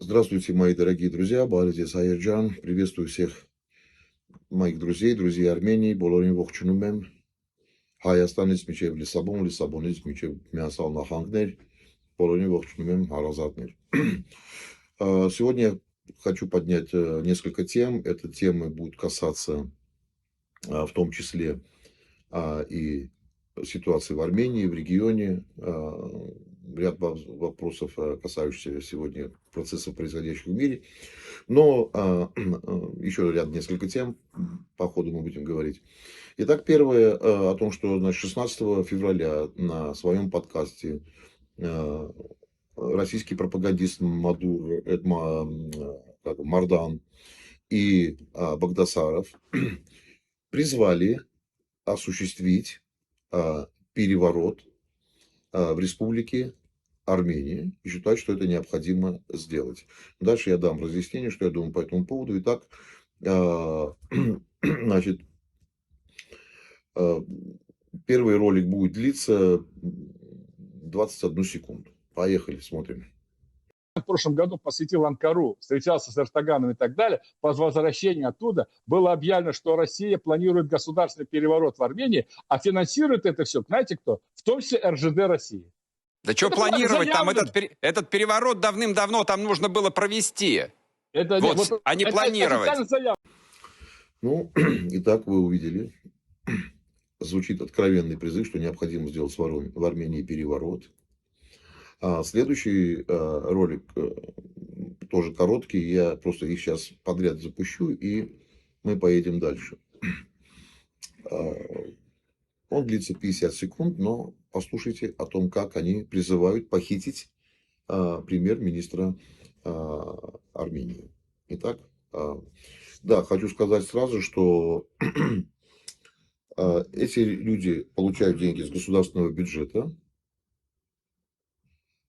Здравствуйте, мои дорогие друзья, Баладис Айрджан. Приветствую всех моих друзей Армении, Բոլորին ողջունում եմ, Հայաստանից մինչև Լիսաբոն, Լիսաբոնից մինչև Միացյալ Նահանգներ, Բոլորին ողջունում եմ, հարազատներ. Сегодня я хочу поднять несколько тем. Эта тема будет касаться в том числе и ситуации в Армении, в регионе, ряд вопросов, касающихся сегодня процессов, происходящих в мире. Но еще несколько тем по ходу мы будем говорить. Итак, первое о том, что 16 февраля на своем подкасте российский пропагандист Мардан и Багдасаров призвали осуществить переворот в республике Армения и считают, что это необходимо сделать. Дальше я дам разъяснение, что я думаю по этому поводу. Итак, значит, первый ролик будет длиться 21 секунду. Поехали, смотрим. В прошлом году посетил Анкару, встречался с Эрдоганом и так далее. По возвращении оттуда было объявлено, что Россия планирует государственный переворот в Армении, а финансирует это все, знаете кто? В том числе РЖД России. Да что планировать? Там этот переворот давным-давно там нужно было провести. А не планировать. Ну, итак, вы увидели. Звучит откровенный призыв, что необходимо сделать в Армении переворот. Следующий ролик тоже короткий. Я просто их сейчас подряд запущу, и мы поедем дальше. Он длится 50 секунд, но послушайте о том, как они призывают похитить премьер-министра Армении. Итак, да, хочу сказать сразу, что эти люди получают деньги из государственного бюджета.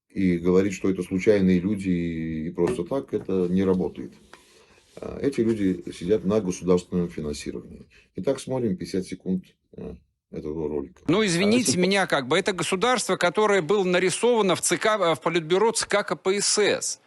И говорить, что это случайные люди и просто так, это не работает. Эти люди сидят на государственном финансировании. Итак, смотрим 50 секунд этого ролика. Ну, извините меня, это государство, которое было нарисовано в Политбюро ЦК КПСС,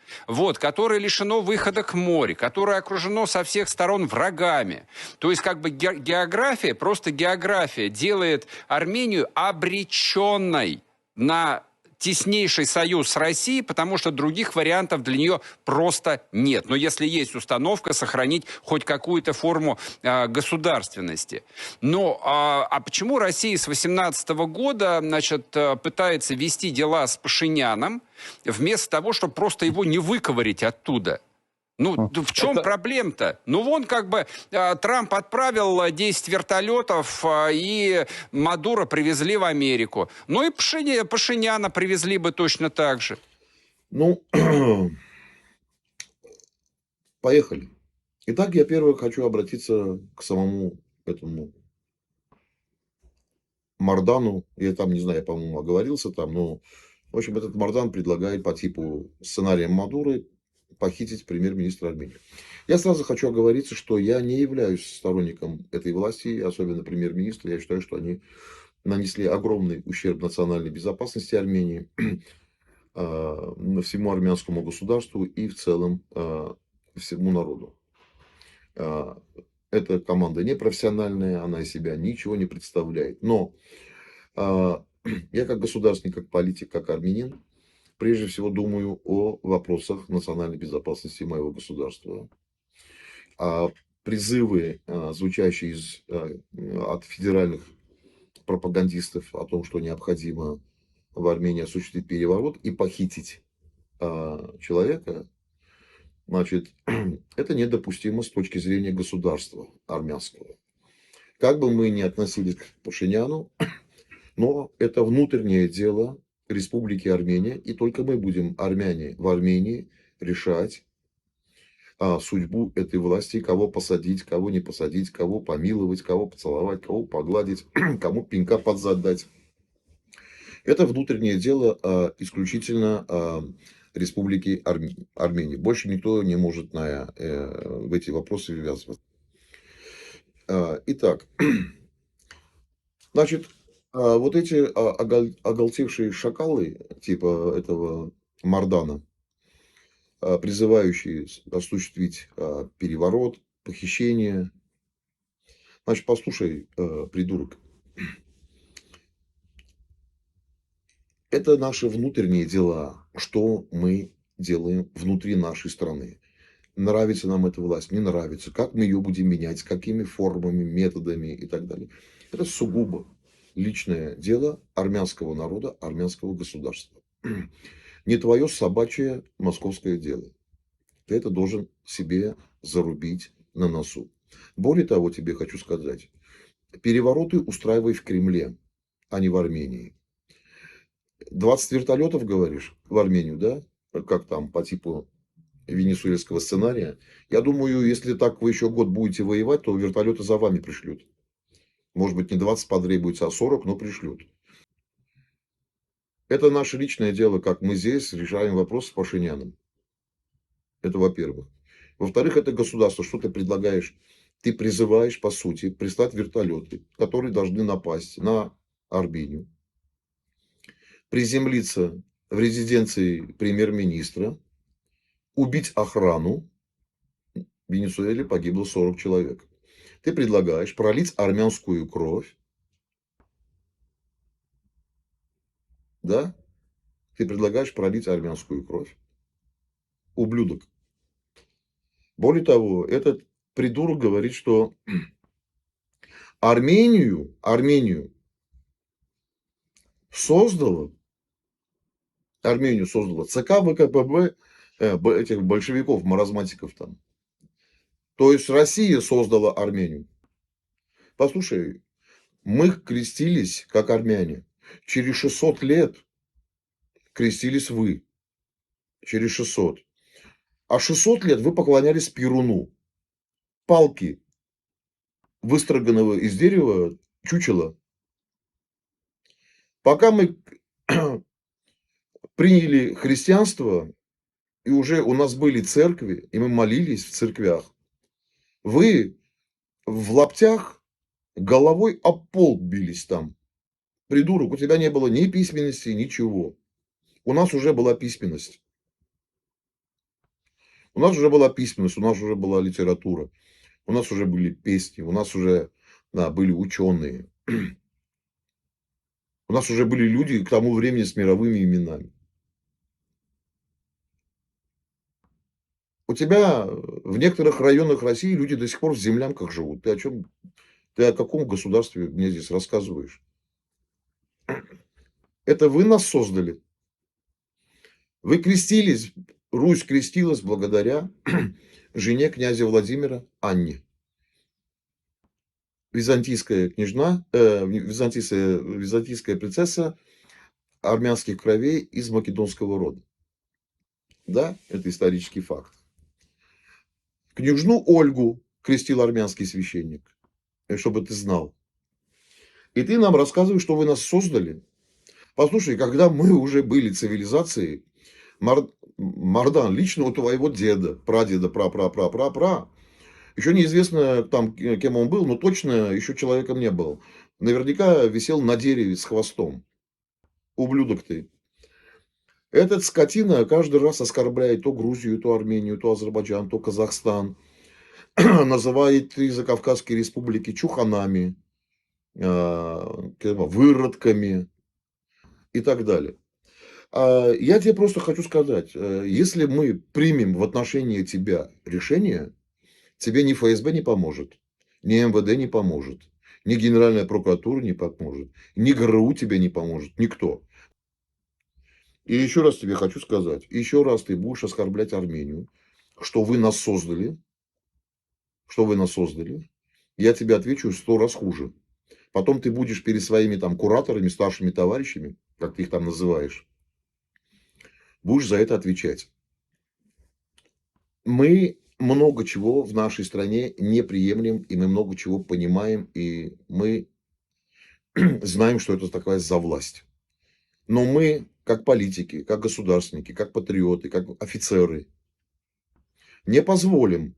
которое лишено выхода к морю, которое окружено со всех сторон врагами. То есть, география, просто география делает Армению обреченной на теснейший союз с Россией, потому что других вариантов для нее просто нет. Но если есть установка сохранить хоть какую-то форму государственности. А почему Россия с 2018 года, пытается вести дела с Пашиняном, вместо того, чтобы просто его не выковырять оттуда? В чем проблема-то? Трамп отправил 10 вертолетов, и Мадуро привезли в Америку. И Пашиняна привезли бы точно так же. Поехали. Итак, я первое хочу обратиться к самому этому Мардану. Я там, не знаю, я, по-моему, оговорился там, но, в общем, этот Мардан предлагает по типу сценария Мадуры похитить премьер-министра Армении. Я сразу хочу оговориться, что я не являюсь сторонником этой власти, особенно премьер-министра. Я считаю, что они нанесли огромный ущерб национальной безопасности Армении, всему армянскому государству и в целом всему народу. Эта команда непрофессиональная, она из себя ничего не представляет. Но я как государственник, как политик, как армянин, прежде всего думаю о вопросах национальной безопасности моего государства. Призывы, звучащие от федеральных пропагандистов о том, что необходимо в Армении осуществить переворот и похитить человека, это недопустимо с точки зрения государства армянского. Как бы мы ни относились к Пашиняну, но это внутреннее дело Республики Армения, и только мы будем, армяне в Армении, решать судьбу этой власти, кого посадить, кого не посадить, кого помиловать, кого поцеловать, кого погладить, кому пинка под зад дать. Это внутреннее дело исключительно Республики Армении. Больше никто не может в эти вопросы ввязываться. Итак, вот эти оголтевшие шакалы, типа этого Мардана, призывающие осуществить переворот, похищение. Значит, послушай, придурок, это наши внутренние дела, что мы делаем внутри нашей страны. Нравится нам эта власть, не нравится, как мы ее будем менять, с какими формами, методами и так далее. Это сугубо личное дело армянского народа, армянского государства. Не твое собачье московское дело. Ты это должен себе зарубить на носу. Более того, тебе хочу сказать, перевороты устраивай в Кремле, а не в Армении. 20 вертолетов, говоришь, в Армению, да? Как там, по типу венесуэльского сценария. Я думаю, если так вы еще год будете воевать, то вертолеты за вами пришлют. Может быть, не 20 потребуется, а 40, но пришлют. Это наше личное дело, как мы здесь решаем вопрос с Пашиняном. Это во-первых. Во-вторых, это государство. Что ты предлагаешь? Ты призываешь, по сути, прислать вертолеты, которые должны напасть на Армению, приземлиться в резиденции премьер-министра, убить охрану. В Венесуэле погибло 40 человек. Ты предлагаешь пролить армянскую кровь. Да? Ты предлагаешь пролить армянскую кровь. Ублюдок. Более того, этот придурок говорит, что Армению создала ЦК ВКПБ этих большевиков, маразматиков там. То есть Россия создала Армению. Послушай, мы крестились как армяне. Через 600 лет крестились вы. Через 600. А 600 лет вы поклонялись Перуну. Палки, выстроганного из дерева чучела. Пока мы приняли христианство, и уже у нас были церкви, и мы молились в церквях, вы в лаптях головой об пол бились там. Придурок, у тебя не было ни письменности, ничего. У нас уже была письменность. У нас уже была письменность, у нас уже была литература. У нас уже были песни, у нас уже были ученые. У нас уже были люди к тому времени с мировыми именами. У тебя в некоторых районах России люди до сих пор в землянках живут. Ты о чем? Ты о каком государстве мне здесь рассказываешь? Это вы нас создали. Вы крестились, Русь крестилась благодаря жене князя Владимира Анне. Византийская княжна, византийская принцесса армянских кровей из македонского рода. Да, это исторический факт. Княжну Ольгу крестил армянский священник, чтобы ты знал. И ты нам рассказываешь, что вы нас создали. Послушай, когда мы уже были цивилизацией, Мардан, лично у твоего деда, прадеда, пра, еще неизвестно, там, кем он был, но точно еще человеком не был. Наверняка висел на дереве с хвостом. Ублюдок ты. Этот скотина каждый раз оскорбляет то Грузию, то Армению, то Азербайджан, то Казахстан. Называет три закавказские республики чуханами, выродками и так далее. Я тебе просто хочу сказать, если мы примем в отношении тебя решение, тебе ни ФСБ не поможет, ни МВД не поможет, ни Генеральная прокуратура не поможет, ни ГРУ тебе не поможет, никто. И еще раз тебе хочу сказать, еще раз ты будешь оскорблять Армению, что вы нас создали, я тебе отвечу 100 раз хуже. Потом ты будешь перед своими там кураторами, старшими товарищами, как ты их там называешь, будешь за это отвечать. Мы много чего в нашей стране не приемлем, и мы много чего понимаем, и мы знаем, что это такая за власть. Но мы, как политики, как государственники, как патриоты, как офицеры, не позволим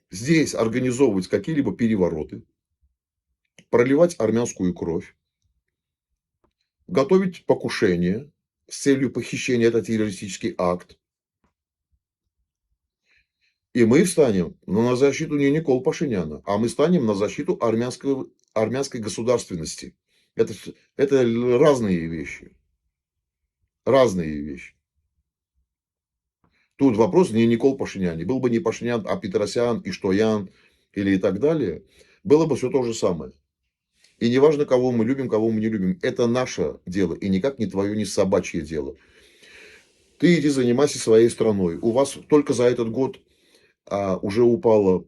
здесь организовывать какие-либо перевороты, проливать армянскую кровь, готовить покушение с целью похищения, это террористический акт. И мы встанем на защиту не Никола Пашиняна, а мы станем на защиту армянской государственности. Это, это разные вещи. Разные вещи. Тут вопрос не Никол Пашиняне. Был бы не Пашинян, а Петросян, Иштоян или и так далее, было бы все то же самое. И неважно, кого мы любим, кого мы не любим. Это наше дело. И никак не твое, не собачье дело. Ты иди занимайся своей страной. У вас только за этот год уже упала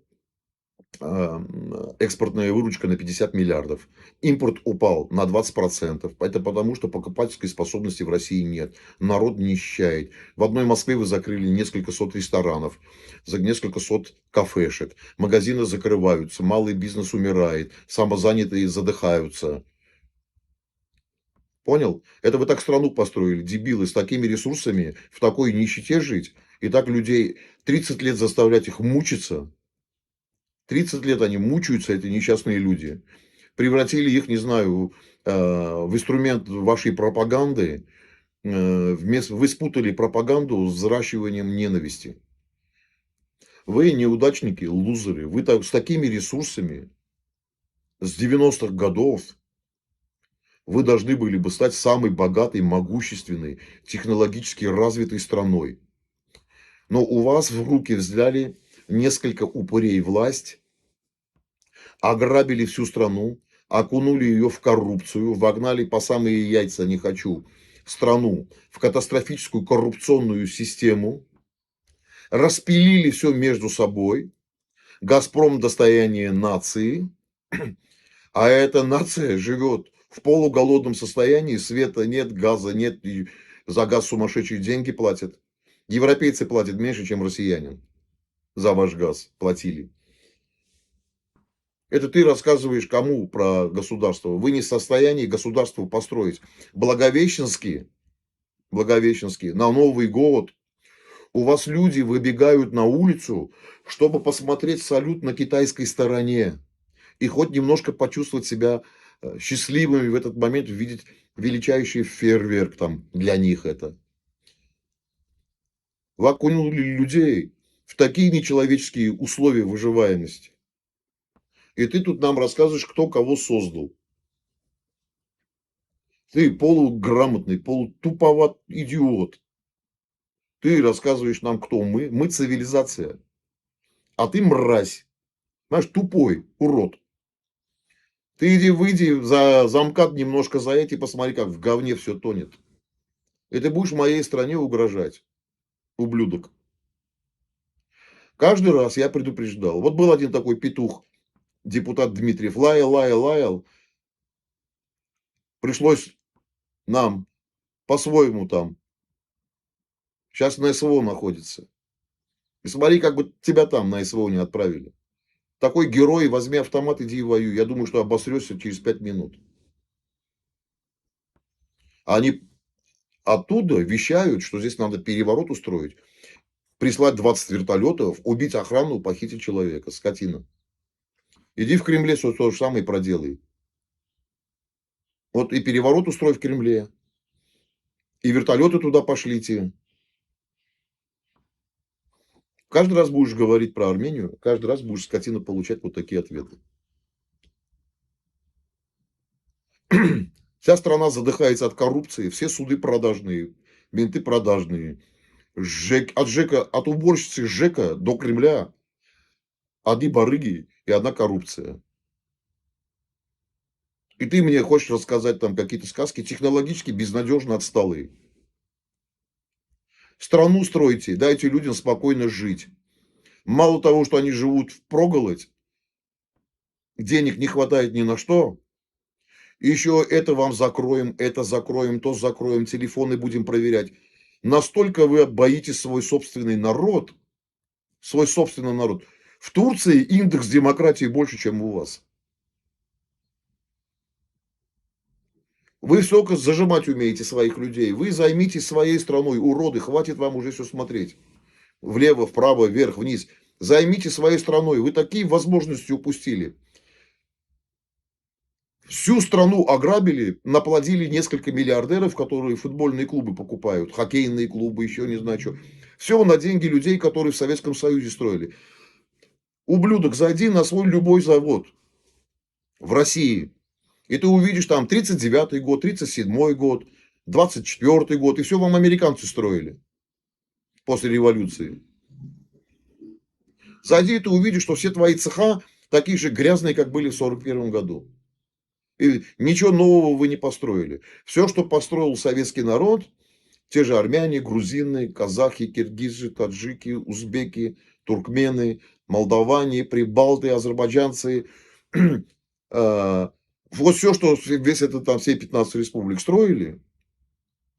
экспортная выручка на 50 миллиардов. Импорт упал на 20%. Это потому, что покупательской способности в России нет. Народ нищает. В одной Москве вы закрыли несколько сот ресторанов, несколько сот кафешек. Магазины закрываются, малый бизнес умирает, самозанятые задыхаются. Понял? Это вы так страну построили, дебилы, с такими ресурсами, в такой нищете жить. И так людей 30 лет заставлять их мучиться. 30 лет они мучаются, эти несчастные люди. Превратили их, не знаю, в инструмент вашей пропаганды. Вы спутали пропаганду с взращиванием ненависти. Вы неудачники, лузеры. Вы с такими ресурсами с 90-х годов вы должны были бы стать самой богатой, могущественной, технологически развитой страной. Но у вас в руки взяли несколько упырей власть, ограбили всю страну, окунули ее в коррупцию, вогнали по самые яйца, не хочу, страну в катастрофическую коррупционную систему, распилили все между собой, «Газпром» достояние нации, а эта нация живет в полуголодном состоянии, света нет, газа нет, и за газ сумасшедшие деньги платят. Европейцы платят меньше, чем россияне за ваш газ платили. Это ты рассказываешь кому про государство? Вы не в состоянии государство построить. Благовещенский, на Новый год у вас люди выбегают на улицу, чтобы посмотреть салют на китайской стороне. И хоть немножко почувствовать себя счастливыми в этот момент, увидеть величайший фейерверк там для них это. Вы окунули людей в такие нечеловеческие условия выживаемости. И ты тут нам рассказываешь, кто кого создал. Ты полуграмотный, полутуповат идиот. Ты рассказываешь нам, кто мы. Мы цивилизация. А ты мразь. Знаешь, тупой урод. Ты иди, выйди за замкат немножко за эти, посмотри, как в говне все тонет. И ты будешь моей стране угрожать, ублюдок. Каждый раз я предупреждал. Вот был один такой петух, депутат Дмитриев, лаял. Пришлось нам по-своему там. Сейчас на СВО находится. И смотри, как бы тебя там на СВО не отправили. Такой герой, возьми автомат, иди и воюй. Я думаю, что обосрешься через 5 минут. Они оттуда вещают, что здесь надо переворот устроить, прислать 20 вертолетов, убить охрану, похитить человека, скотина. Иди в Кремле, все то же самое проделай. Вот и переворот устрой в Кремле, и вертолеты туда пошлите. Каждый раз будешь говорить про Армению, каждый раз будешь, скотина, получать вот такие ответы. Вся страна задыхается от коррупции, все суды продажные, менты продажные. От уборщицы ЖЭКа до Кремля одни барыги и одна коррупция. И ты мне хочешь рассказать там какие-то сказки, технологически безнадежно отсталые. Страну стройте, дайте людям спокойно жить. Мало того, что они живут впроголодь, денег не хватает ни на что, еще это вам закроем, это закроем, то закроем, телефоны будем проверять. Настолько вы боитесь свой собственный народ. В Турции индекс демократии больше, чем у вас. Вы столько зажимать умеете своих людей. Вы займитесь своей страной, уроды, хватит вам уже все смотреть. Влево, вправо, вверх, вниз. Займите своей страной. Вы такие возможности упустили. Всю страну ограбили, наплодили несколько миллиардеров, которые футбольные клубы покупают, хоккейные клубы, еще не знаю что. Все на деньги людей, которые в Советском Союзе строили. Ублюдок, зайди на свой любой завод в России, и ты увидишь там 39-й год, 37-й год, 24-й год, и все вам американцы строили после революции. Зайди, и ты увидишь, что все твои цеха такие же грязные, как были в 41 году. И ничего нового вы не построили. Все, что построил советский народ, те же армяне, грузины, казахи, киргизы, таджики, узбеки, туркмены, молдаване, прибалты, азербайджанцы. Вот все, что весь этот там, все 15 республик строили,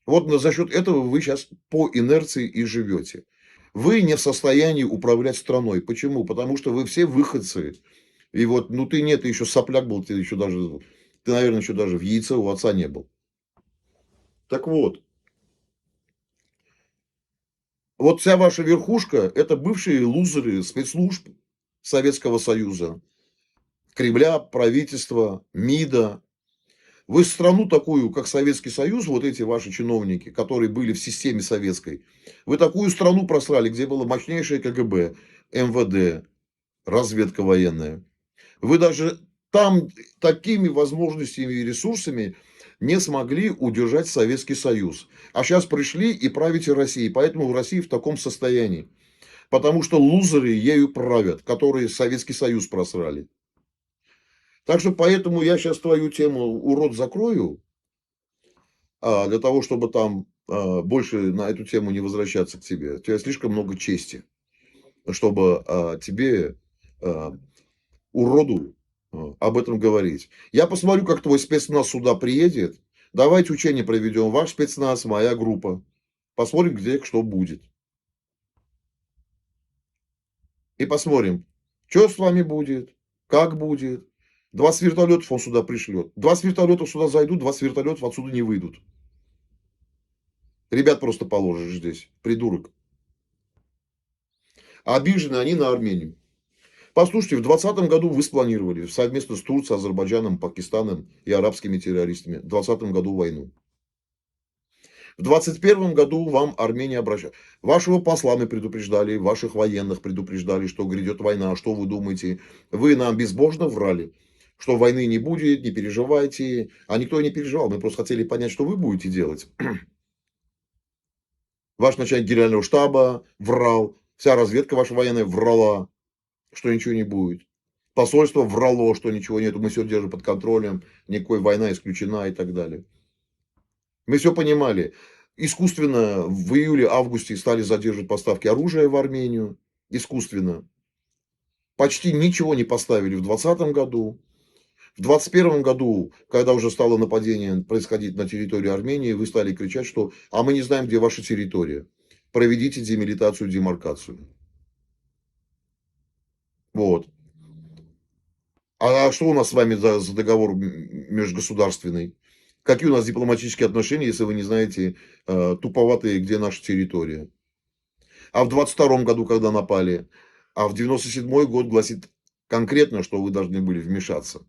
вот за счет этого вы сейчас по инерции и живете. Вы не в состоянии управлять страной. Почему? Потому что вы все выходцы. И вот, ну ты нет, ты еще сопляк был, ты еще даже, ты, наверное, еще даже в яйце у отца не был. Так вот, вот вся ваша верхушка – это бывшие лузеры спецслужб Советского Союза, Кремля, правительства, МИДа. Вы страну такую, как Советский Союз, вот эти ваши чиновники, которые были в системе советской, вы такую страну просрали, где было мощнейшее КГБ, МВД, разведка военная. Вы даже там такими возможностями и ресурсами не смогли удержать Советский Союз. А сейчас пришли и правите Россией. Поэтому в России в таком состоянии. Потому что лузеры ею правят, которые Советский Союз просрали. Так что поэтому я сейчас твою тему, урод, закрою, для того, чтобы там больше на эту тему не возвращаться к тебе. У тебя слишком много чести, чтобы тебе, уроду, об этом говорить. Я посмотрю, как твой спецназ сюда приедет. Давайте учение проведем. Ваш спецназ, моя группа. Посмотрим, где что будет. И посмотрим, что с вами будет, как будет. 20 вертолетов он сюда пришлет. 20 вертолетов сюда зайдут, 20 вертолетов отсюда не выйдут. Ребят просто положишь здесь, придурок. А обижены они на Армению. Послушайте, в 2020 году вы спланировали совместно с Турцией, Азербайджаном, Пакистаном и арабскими террористами в 2020 году войну. В 2021 году вам Армения обращалась. Вашего посла мы предупреждали, ваших военных предупреждали, что грядет война. Что вы думаете? Вы нам безбожно врали, что войны не будет, не переживайте. А никто не переживал. Мы просто хотели понять, что вы будете делать. Ваш начальник генерального штаба врал. Вся разведка ваша военная врала, что ничего не будет. Посольство врало, что ничего нет, мы все держим под контролем, никакой война исключена и так далее. Мы все понимали. Искусственно в июле-августе стали задерживать поставки оружия в Армению. Искусственно. Почти ничего не поставили в 2020 году. В 2021 году, когда уже стало нападение происходить на территории Армении, вы стали кричать, что «а мы не знаем, где ваша территория. Проведите демилитацию, демаркацию». Вот. А что у нас с вами за договор межгосударственный? Какие у нас дипломатические отношения, если вы не знаете туповатые, где наша территория? А в 22 году, когда напали, а в 97 год гласит конкретно, что вы должны были вмешаться.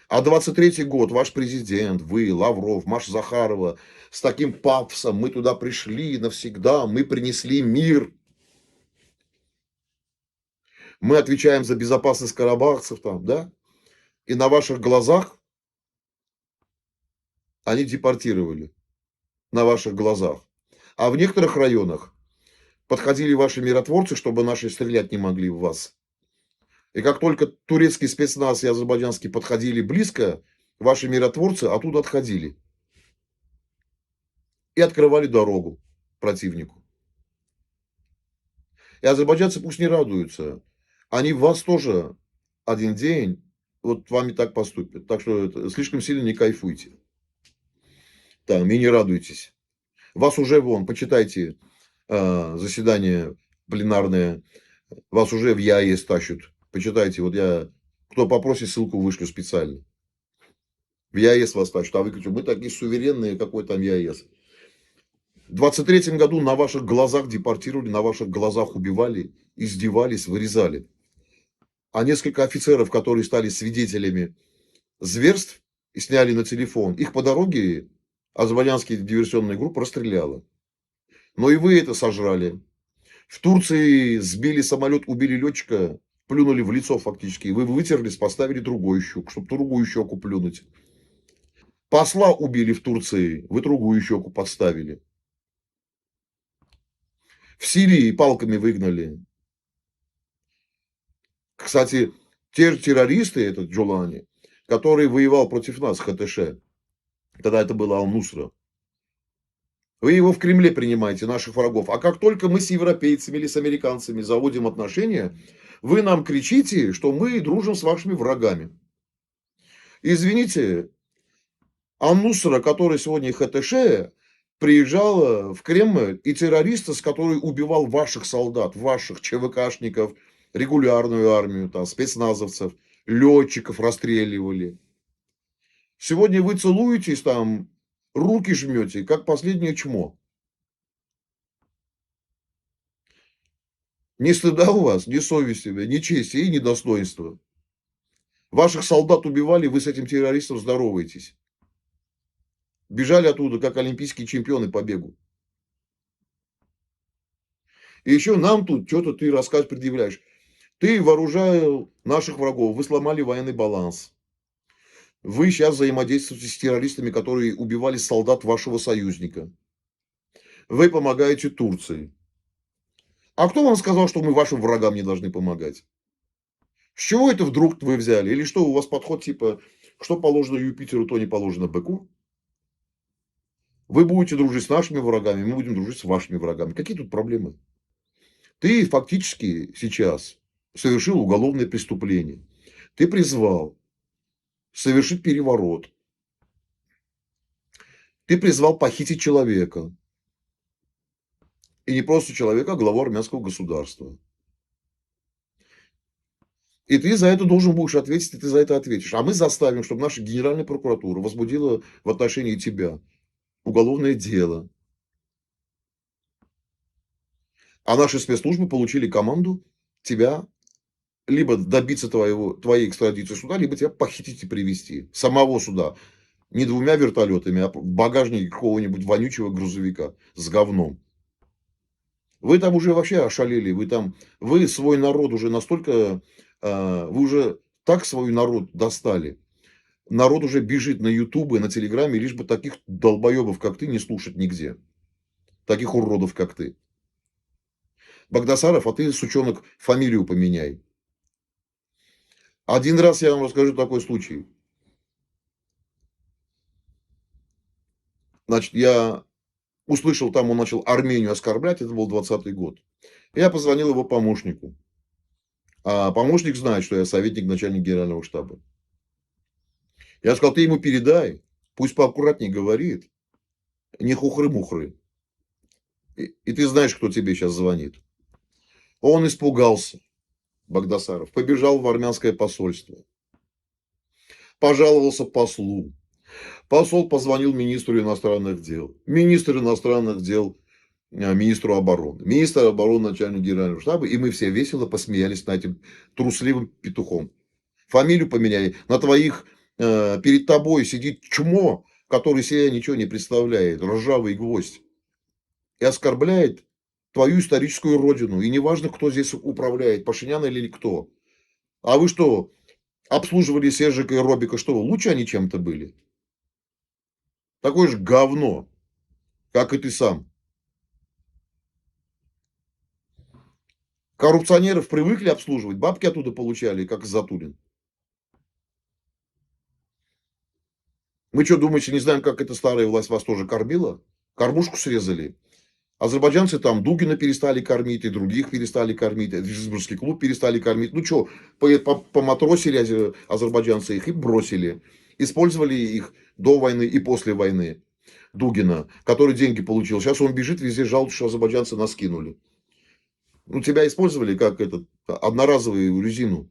А 23 год ваш президент, вы, Лавров, Маша Захарова, с таким пафосом, мы туда пришли навсегда, мы принесли мир. Мы отвечаем за безопасность карабахцев там, да? И на ваших глазах они депортировали. На ваших глазах. А в некоторых районах подходили ваши миротворцы, чтобы наши стрелять не могли в вас. И как только турецкий спецназ и азербайджанский подходили близко, ваши миротворцы оттуда отходили. И открывали дорогу противнику. И азербайджанцы пусть не радуются. Они в вас тоже один день вот вами так поступят. Так что слишком сильно не кайфуйте. Там, и не радуйтесь. Вас уже вон, почитайте заседание пленарное, вас уже в ЕАЭС тащат. Почитайте, вот я, кто попросит, ссылку вышлю специально. В ЕАЭС вас тащат, а вы говорите, мы такие суверенные, какой там ЕАЭС. В 23 году на ваших глазах депортировали, на ваших глазах убивали, издевались, вырезали. а несколько офицеров, которые стали свидетелями зверств и сняли на телефон, их по дороге азербайджанские диверсионные группы расстреляла. Но и вы это сожрали. В Турции сбили самолет, убили летчика, плюнули в лицо фактически. Вы вытерлись, поставили другую щеку, чтобы другую щеку плюнуть. Посла убили в Турции, вы другую щеку подставили. В Сирии палками выгнали. Кстати, те же террористы, этот Джулани, который воевал против нас, ХТШ, тогда это было Ал-Нусра, вы его в Кремле принимаете, наших врагов. А как только мы с европейцами или с американцами заводим отношения, вы нам кричите, что мы дружим с вашими врагами. Извините, Ал-Нусра, который сегодня ХТШ, приезжала в Кремль, и террориста, с которой убивал ваших солдат, ваших ЧВКшников, регулярную армию, там, спецназовцев, летчиков расстреливали. Сегодня вы целуетесь там, руки жмете, как последнее чмо. Ни стыда у вас, ни совести, ни чести и ни достоинства. Ваших солдат убивали, вы с этим террористом здороваетесь. Бежали оттуда, как олимпийские чемпионы по бегу. И еще нам тут что-то ты рассказ предъявляешь. Ты вооружал наших врагов, вы сломали военный баланс. Вы сейчас взаимодействуете с террористами, которые убивали солдат вашего союзника. Вы помогаете Турции. А кто вам сказал, что мы вашим врагам не должны помогать? С чего это вдруг вы взяли? Или что, у вас подход типа, что положено Юпитеру, то не положено быку? Вы будете дружить с нашими врагами, мы будем дружить с вашими врагами. Какие тут проблемы? Ты фактически сейчас совершил уголовное преступление. Ты призвал совершить переворот. Ты призвал похитить человека. И не просто человека, а главу армянского государства. И ты за это должен будешь ответить, и ты за это ответишь. А мы заставим, чтобы наша Генеральная прокуратура возбудила в отношении тебя уголовное дело. А наши спецслужбы получили команду тебя либо добиться твоей экстрадиции суда, либо тебя похитить и привезти. Самого суда. Не двумя вертолетами, а в багажнике какого-нибудь вонючего грузовика с говном. Вы там уже вообще ошалели. Вы свой народ уже настолько... Вы уже так свой народ достали. Народ уже бежит на Ютубе, на Телеграме, лишь бы таких долбоебов, как ты, не слушать нигде. Таких уродов, как ты. Багдасаров, а ты, сучонок, фамилию поменяй. Один раз я вам расскажу такой случай. Значит, я услышал, там он начал Армению оскорблять, это был 20-й год. Я позвонил его помощнику. А помощник знает, что я советник начальника генерального штаба. Я сказал, ты ему передай, пусть поаккуратнее говорит, не хухры-мухры. И ты знаешь, кто тебе сейчас звонит. Он испугался, Багдасаров, побежал в армянское посольство. Пожаловался послу. Посол позвонил министру иностранных дел. Министр иностранных дел министру обороны. Министр обороны начальник генерального штаба. И мы все весело посмеялись над этим трусливым петухом. Фамилию поменяй. На твоих, перед тобой сидит чмо, который себе ничего не представляет. Ржавый гвоздь. И оскорбляет твою историческую родину. И неважно, кто здесь управляет, Пашинян или кто. А вы что, обслуживали Сержика и Робика, что лучше они чем-то были? Такое же говно, как и ты сам. Коррупционеров привыкли обслуживать, бабки оттуда получали, как Затулин. Мы что, думаете, не знаем, как эта старая власть вас тоже кормила? Кормушку срезали. Азербайджанцы там Дугина перестали кормить, и других перестали кормить, Визбургский клуб перестали кормить. Ну что, поматросили азербайджанцы их и бросили. Использовали их до войны и после войны. Дугина, который деньги получил. Сейчас он бежит, везде жалуется, что азербайджанцы нас кинули. Ну, тебя использовали как одноразовую резину.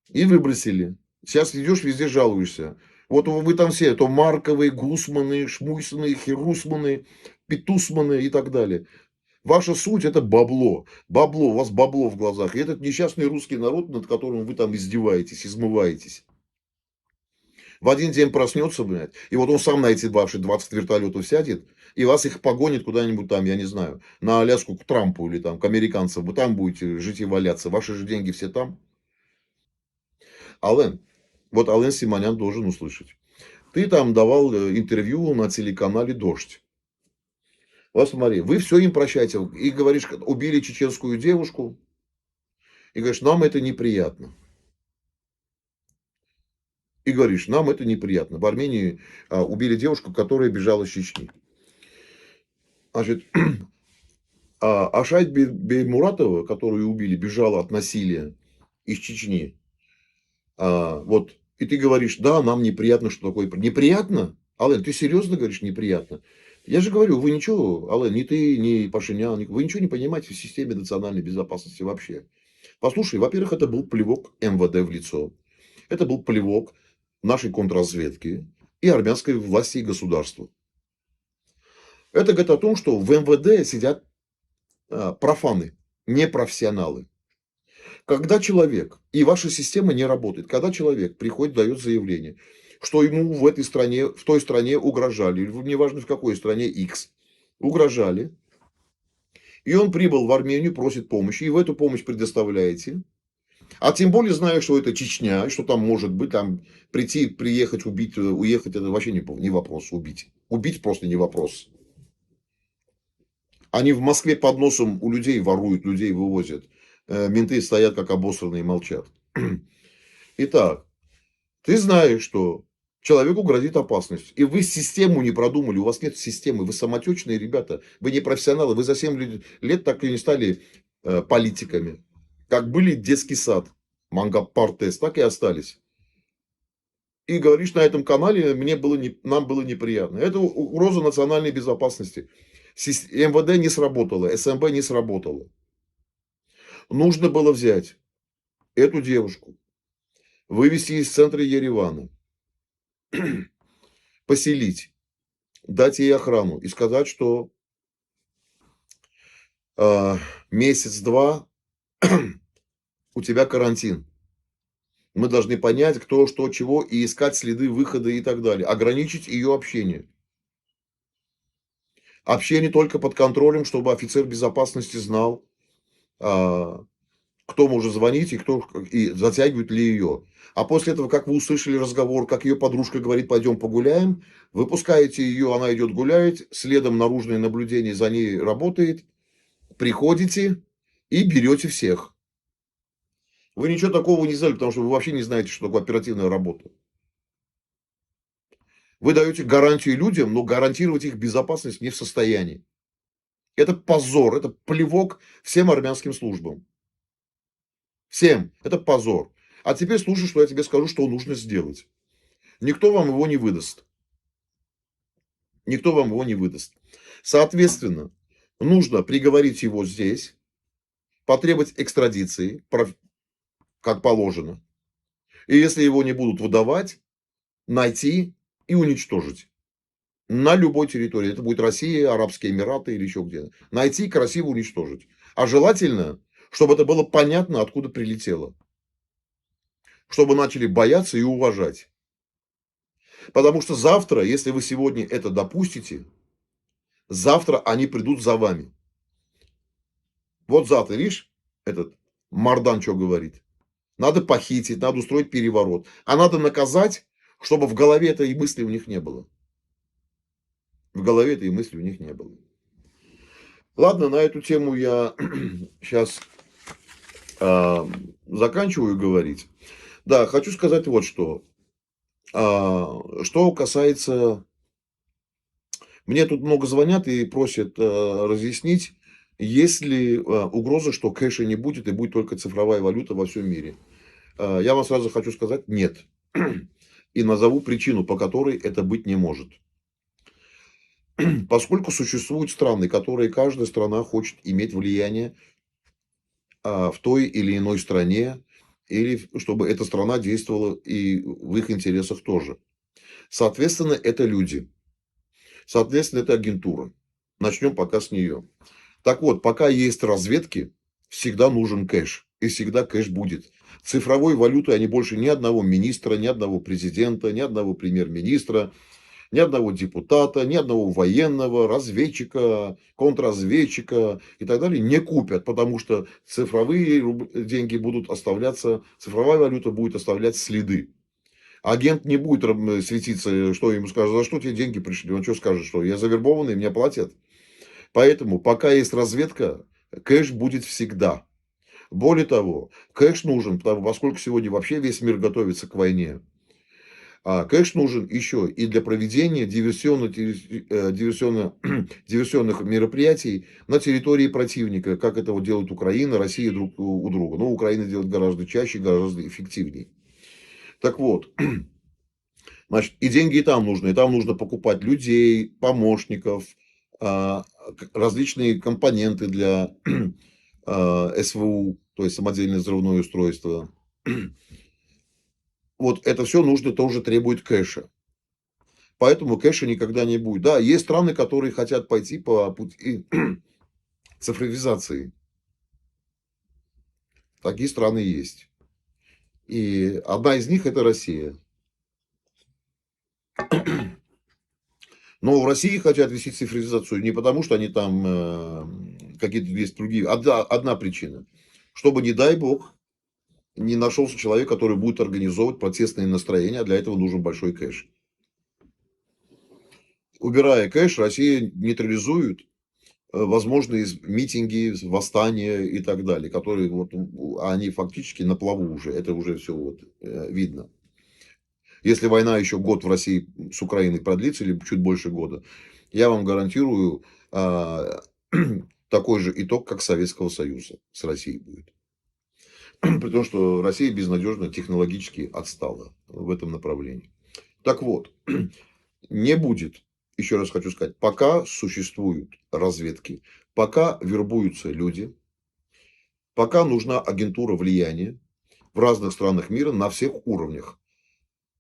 И выбросили. Сейчас идешь, везде жалуешься. Вот вы там все, то Марковы, Гусманы, Шмуйсаны, Херусманы, Петусманы и так далее. Ваша суть – это бабло. Бабло, у вас бабло в глазах. И этот несчастный русский народ, над которым вы там издеваетесь, измываетесь. В один день проснется, блядь, и вот он сам на эти ваши 20 вертолетов сядет, и вас их погонит куда-нибудь там, я не знаю, на Аляску к Трампу или там к американцам. Вы там будете жить и валяться. Ваши же деньги все там. Ален, вот Ален Симонян должен услышать. Ты там давал интервью на телеканале «Дождь». Вот смотри, вы все им прощаете. И говоришь, убили чеченскую девушку. И говоришь, нам это неприятно. И говоришь, нам это неприятно. В Армении убили девушку, которая бежала из Чечни. Значит, Ашайт Беймуратова, которую убили, бежала от насилия из Чечни. Вот. И ты говоришь, да, нам неприятно, что такое. Неприятно? Ален, ты серьезно говоришь неприятно? Я же говорю, вы ничего, Ален, ни ты, ни Пашинян, вы ничего не понимаете в системе национальной безопасности вообще. Послушай, во-первых, это был плевок МВД в лицо. Это был плевок нашей контрразведки и армянской власти и государства. Это говорит о том, что в МВД сидят профаны, непрофессионалы. Когда человек, и ваша система не работает, когда человек приходит, дает заявление, что ему в этой стране, в той стране угрожали, или неважно в какой стране X, угрожали, и он прибыл в Армению, просит помощи, и вы эту помощь предоставляете, а тем более зная, что это Чечня, и что там может быть, там прийти, приехать, убить, уехать, это вообще не вопрос, убить. Убить просто не вопрос. Они в Москве под носом у людей воруют, людей вывозят. Менты стоят как обосранные и молчат. Итак, ты знаешь, что человеку грозит опасность. И вы систему не продумали, у вас нет системы. Вы самотечные ребята, вы не профессионалы. Вы за 7 лет так и не стали политиками. Как были детский сад, Мангапартес, так и остались. И говоришь на этом канале, нам было неприятно. Это угроза национальной безопасности. МВД не сработало, СМБ не сработало. Нужно было взять эту девушку, вывести из центра Еревана, поселить, дать ей охрану и сказать, что месяц-два у тебя карантин. Мы должны понять, кто, что, чего, и искать следы выхода и так далее. Ограничить ее общение. Общение только под контролем, чтобы офицер безопасности знал, кто может звонить и затягивает ли ее. А после этого, как вы услышали разговор, как ее подружка говорит, пойдем погуляем, выпускаете ее, она идет гуляет, следом наружное наблюдение за ней работает, приходите и берете всех. Вы ничего такого не знали, потому что вы вообще не знаете, что такое оперативная работа. Вы даете гарантию людям, но гарантировать их безопасность не в состоянии. Это позор, это плевок всем армянским службам. Всем. Это позор. А теперь слушай, что я тебе скажу, что нужно сделать. Никто вам его не выдаст. Никто вам его не выдаст. Соответственно, нужно приговорить его здесь, потребовать экстрадиции, как положено. И если его не будут выдавать, найти и уничтожить. На любой территории. Это будет Россия, Арабские Эмираты или еще где-то. Найти и красиво уничтожить. А желательно, чтобы это было понятно, откуда прилетело. Чтобы начали бояться и уважать. Потому что завтра, если вы сегодня это допустите, завтра они придут за вами. Вот завтра, видишь, этот Мардан что говорит? Надо похитить, надо устроить переворот. А надо наказать, чтобы в голове этой мысли у них не было. В голове этой мысли у них не было. Ладно, на эту тему я сейчас заканчиваю говорить. Да, хочу сказать вот что. Что касается... Мне тут много звонят и просят разъяснить, есть ли угроза, что кэша не будет и будет только цифровая валюта во всем мире. Я вам сразу хочу сказать, нет. И назову причину, по которой это быть не может. Поскольку существуют страны, которые каждая страна хочет иметь влияние в той или иной стране, или чтобы эта страна действовала и в их интересах тоже. Соответственно, это люди. Соответственно, это агентура. Начнем пока с нее. Так вот, пока есть разведки, всегда нужен кэш. И всегда кэш будет. Цифровой валюты они больше ни одного министра, ни одного президента, ни одного премьер-министра, ни одного депутата, ни одного военного, разведчика, контрразведчика и так далее не купят, потому что цифровые деньги будут оставляться, цифровая валюта будет оставлять следы. Агент не будет светиться, что ему скажут, за что тебе деньги пришли? Он что скажет, что я завербованный, мне платят? Поэтому, пока есть разведка, кэш будет всегда. Более того, кэш нужен, поскольку сегодня вообще весь мир готовится к войне. А кэш нужен еще и для проведения диверсионных мероприятий на территории противника, как это вот делает Украина, Россия друг у друга. Но Украина делает гораздо чаще, гораздо эффективнее. Так вот, значит, и деньги и там нужно покупать людей, помощников, различные компоненты для СВУ, то есть самодельное взрывное устройство. Вот это все нужно, тоже требует кэша. Поэтому кэша никогда не будет. Да, есть страны, которые хотят пойти по пути цифровизации. Такие страны есть. И одна из них это Россия. Но в России хотят вести цифровизацию не потому, что они там какие-то есть другие. Одна причина. Чтобы, не дай бог, не нашелся человек, который будет организовывать протестные настроения, а для этого нужен большой кэш. Убирая кэш, Россия нейтрализует возможные митинги, восстания и так далее, которые вот, они фактически на плаву уже, это уже все вот, видно. Если война еще год в России с Украиной продлится, или чуть больше года, я вам гарантирую такой же итог, как Советского Союза с Россией будет. При том, что Россия безнадежно технологически отстала в этом направлении. Так вот, не будет, еще раз хочу сказать, пока существуют разведки, пока вербуются люди, пока нужна агентура влияния в разных странах мира на всех уровнях.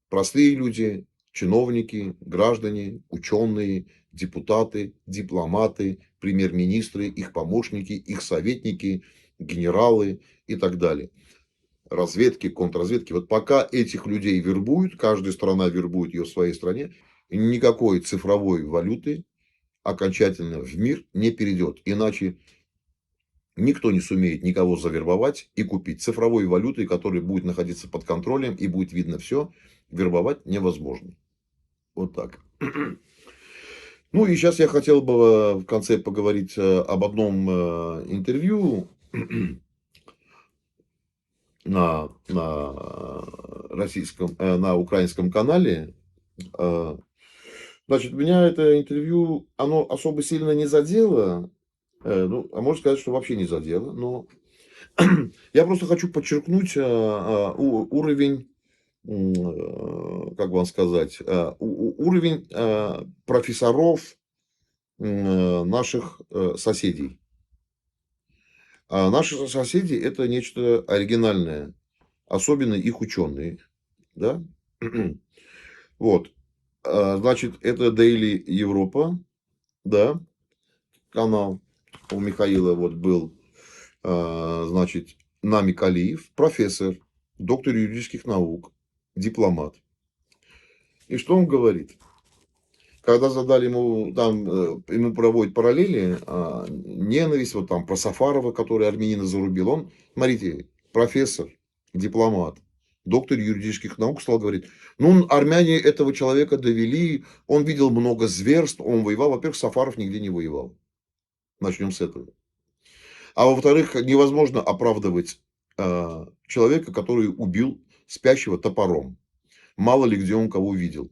Простые люди, чиновники, граждане, ученые, депутаты, дипломаты, премьер-министры, их помощники, их советники, генералы и так далее. Разведки, контрразведки. Вот пока этих людей вербуют, каждая страна вербует ее в своей стране, никакой цифровой валюты окончательно в мир не перейдет. Иначе никто не сумеет никого завербовать и купить. Цифровой валютой, которая будет находиться под контролем и будет видно все, вербовать невозможно. Вот так. Ну и сейчас я хотел бы в конце поговорить об одном интервью на украинском канале. Значит, меня это интервью, оно особо сильно не задело. Ну, а можно сказать, что вообще не задело. Но я просто хочу подчеркнуть уровень, как вам сказать, уровень профессоров наших соседей. А наши соседи это нечто оригинальное, особенно их ученые, да? Вот, значит, это Daily Европа, да, канал у Михаила вот был, значит, Нами Калиев, профессор, доктор юридических наук, дипломат. И что он говорит? Когда задали ему, там, ему проводят параллели, ненависть, вот там, про Сафарова, который армянина зарубил, он, смотрите, профессор, дипломат, доктор юридических наук стал говорить, ну, армяне этого человека довели, он видел много зверств, он воевал, во-первых, Сафаров нигде не воевал. Начнем с этого. А во-вторых, невозможно оправдывать человека, который убил спящего топором. Мало ли где он кого видел.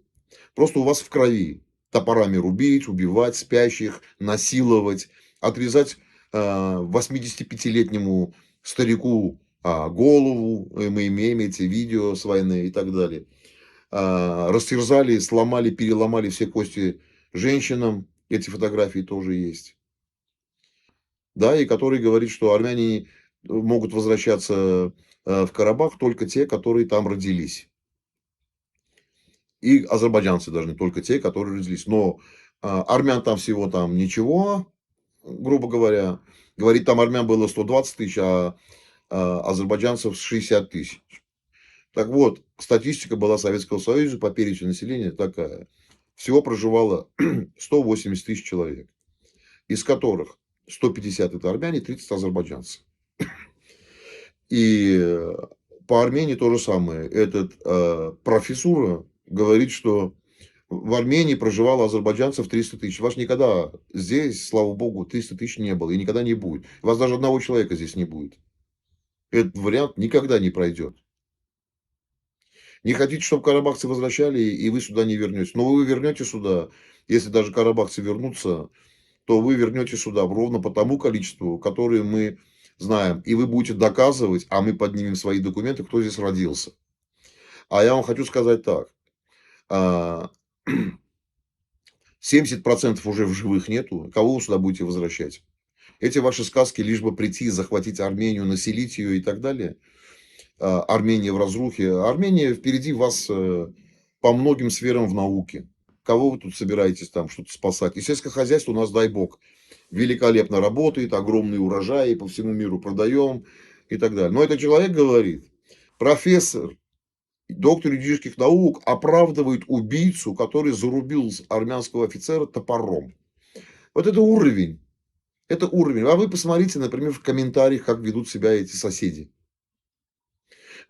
Просто у вас в крови. Топорами рубить, убивать спящих, насиловать, отрезать 85-летнему старику голову, мы имеем эти видео с войны и так далее. Растерзали, сломали, переломали все кости женщинам, эти фотографии тоже есть. Да, и который говорит, что армяне могут возвращаться в Карабах только те, которые там родились. И азербайджанцы должны только те, которые родились. Но армян там всего там ничего, грубо говоря, говорит, там армян было 120 тысяч, а азербайджанцев 60 тысяч. Так вот, статистика была Советского Союза по перечню населения такая. Всего проживало 180 тысяч человек, из которых 150 это армяне, 30 азербайджанцы. И по Армении то же самое. Этот профессура говорит, что в Армении проживало азербайджанцев 300 тысяч. Вас никогда здесь, слава богу, 300 тысяч не было и никогда не будет. У вас даже одного человека здесь не будет. Этот вариант никогда не пройдет. Не хотите, чтобы карабахцы возвращали, и вы сюда не вернетесь. Но вы вернете сюда, если даже карабахцы вернутся, то вы вернете сюда ровно по тому количеству, которое мы знаем. И вы будете доказывать, а мы поднимем свои документы, кто здесь родился. А я вам хочу сказать так. 70% уже в живых нету. Кого вы сюда будете возвращать? Эти ваши сказки, лишь бы прийти, захватить Армению, населить ее и так далее. Армения в разрухе. Армения впереди вас по многим сферам в науке. Кого вы тут собираетесь там что-то спасать? И сельское хозяйство у нас, дай бог, великолепно работает, огромные урожаи по всему миру продаем и так далее. Но этот человек говорит, профессор, доктор юридических наук оправдывает убийцу, который зарубил армянского офицера топором. Вот это уровень. Это уровень. А вы посмотрите, например, в комментариях, как ведут себя эти соседи.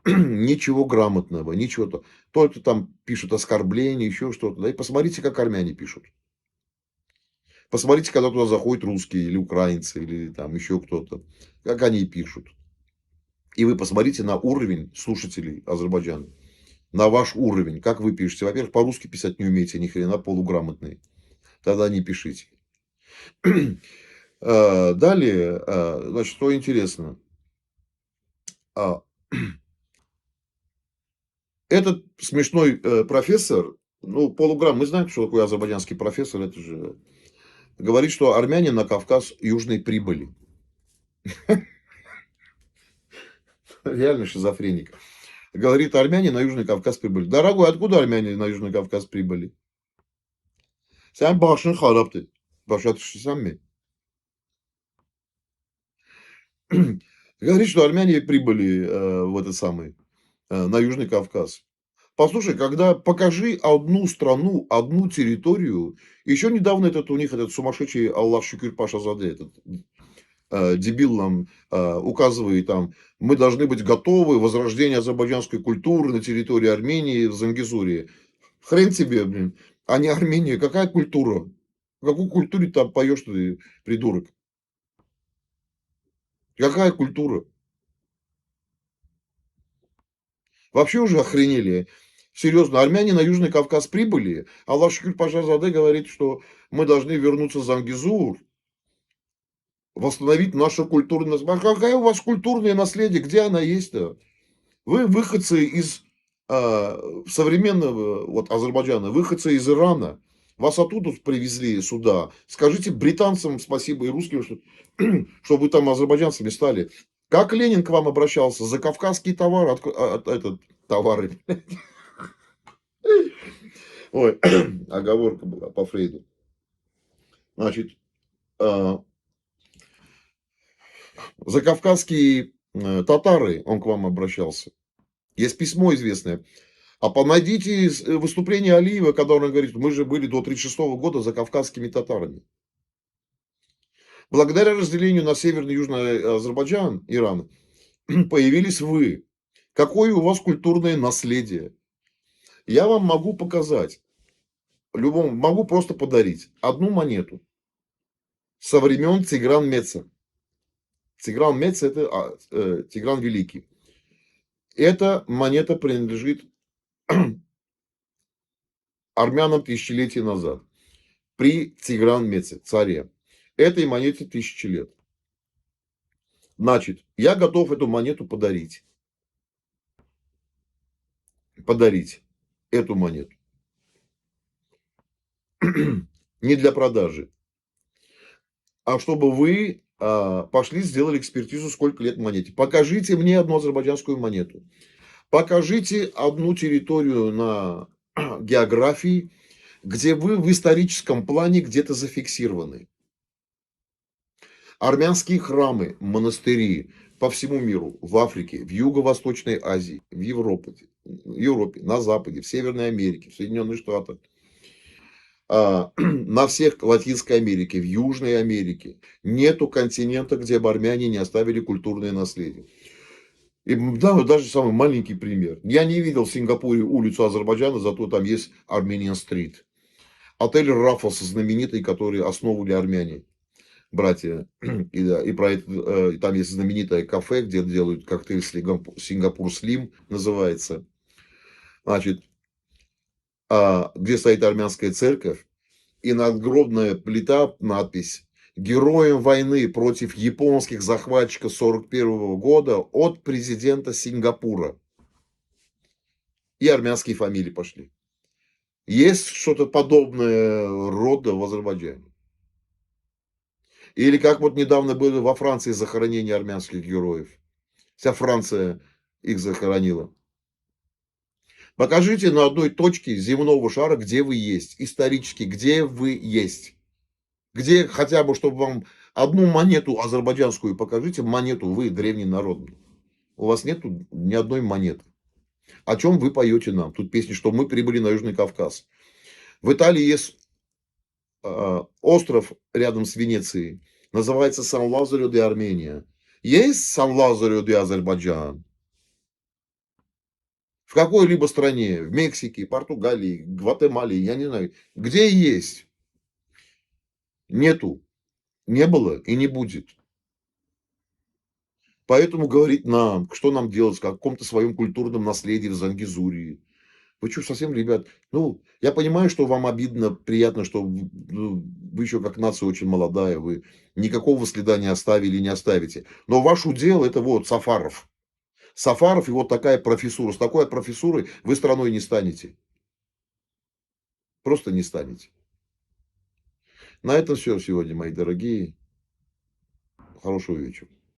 Ничего грамотного, ничего. Только там пишут оскорбления, еще что-то. Да, и посмотрите, как армяне пишут. Посмотрите, когда туда заходят русские или украинцы, или там еще кто-то. Как они пишут. И вы посмотрите на уровень слушателей Азербайджана. На ваш уровень. Как вы пишете. Во-первых, по-русски писать не умеете, ни хрена полуграмотные. Тогда не пишите. Далее, значит, что интересно. Этот смешной профессор, ну, полуграмм, мы знаем, что такое азербайджанский профессор, это же говорит, что армяне на Кавказ южной прибыли. Реально шизофреник. Говорит, армяне на Южный Кавказ прибыли. Дорогой, откуда армяне на Южный Кавказ прибыли? Sen başını haraptı. Başa düşürsen mi? Говорит, что армяне прибыли в этот самый, на Южный Кавказ. Послушай, когда покажи одну страну, одну территорию, еще недавно у них этот сумасшедший Аллах Шукюр Пашазаде, этот дебил нам указывает там, мы должны быть готовы, возрождение азербайджанской культуры на территории Армении, в Зангизуре. Хрен тебе, блин, а не Армения, какая культура? В какой культуре там поешь ты, придурок? Какая культура? Вообще уже охренели. Серьезно, армяне на Южный Кавказ прибыли, а Аллах Шукюр Пашазаде говорит, что мы должны вернуться в Зангизур, восстановить наше культурное наследие. Какая у вас культурное наследие? Где она есть-то? Вы выходцы из современного вот, Азербайджана, выходцы из Ирана. Вас оттуда привезли сюда. Скажите британцам спасибо и русским, что вы там азербайджанцами стали. Как Ленин к вам обращался? За кавказские товары, товары. Ой, оговорка была по Фрейду. Значит, за кавказские татары он к вам обращался. Есть письмо известное. А найдите выступление Алиева, когда он говорит, мы же были до 1936 года за кавказскими татарами. Благодаря разделению на Северный и Южный Азербайджан, Иран, появились вы. Какое у вас культурное наследие? Я вам могу показать, могу просто подарить одну монету со времен Тигран Меца. Тигран Мец – это Тигран Великий. Эта монета принадлежит армянам тысячелетия назад. При Тигран Меце, царе. Этой монете 1000 лет. Значит, я готов эту монету подарить. Подарить эту монету. Не для продажи. А чтобы вы пошли, сделали экспертизу, сколько лет монете. Покажите мне одну азербайджанскую монету. Покажите одну территорию на географии, где вы в историческом плане где-то зафиксированы. Армянские храмы, монастыри по всему миру, в Африке, в Юго-Восточной Азии, в Европе, на Западе, в Северной Америке, в Соединенных Штатах, на всех Латинской Америке, в Южной Америке. Нету континента, где бы армяне не оставили культурное наследие. И да, даже самый маленький пример. Я не видел в Сингапуре улицу Азербайджана, зато там есть Armenian Street. Отель Раффлс знаменитый, который основывали армяне, братья. И, да, и про это, там есть знаменитое кафе, где делают коктейль Сингапур Слим, называется. Значит, где стоит армянская церковь, и надгробная плита, надпись «Героем войны против японских захватчиков 1941 года от президента Сингапура». И армянские фамилии пошли. Есть что-то подобное рода в Азербайджане? Или как вот недавно было во Франции захоронение армянских героев. Вся Франция их захоронила. Покажите на одной точке земного шара, где вы есть. Исторически, где вы есть. Где хотя бы, чтобы вам одну монету азербайджанскую покажите, монету, вы древний народ. У вас нету ни одной монеты. О чем вы поете нам? Тут песни, что мы прибыли на Южный Кавказ. В Италии есть остров рядом с Венецией. Называется Сан-Лазарио де Армения. Есть Сан-Лазарио де Азербайджан? В какой-либо стране, в Мексике, Португалии, Гватемале, я не знаю, где есть? Нету, не было и не будет. Поэтому говорить нам, что нам делать, о каком-то своем культурном наследии в Зангизурии. Вы что, совсем, ребят? Ну, я понимаю, что вам обидно, приятно, что вы еще как нация очень молодая, вы никакого следа не оставили и не оставите. Но ваш удел это вот Сафаров. Сафаров и вот такая профессура. С такой профессурой вы страной не станете. Просто не станете. На этом все сегодня, мои дорогие. Хорошего вечера.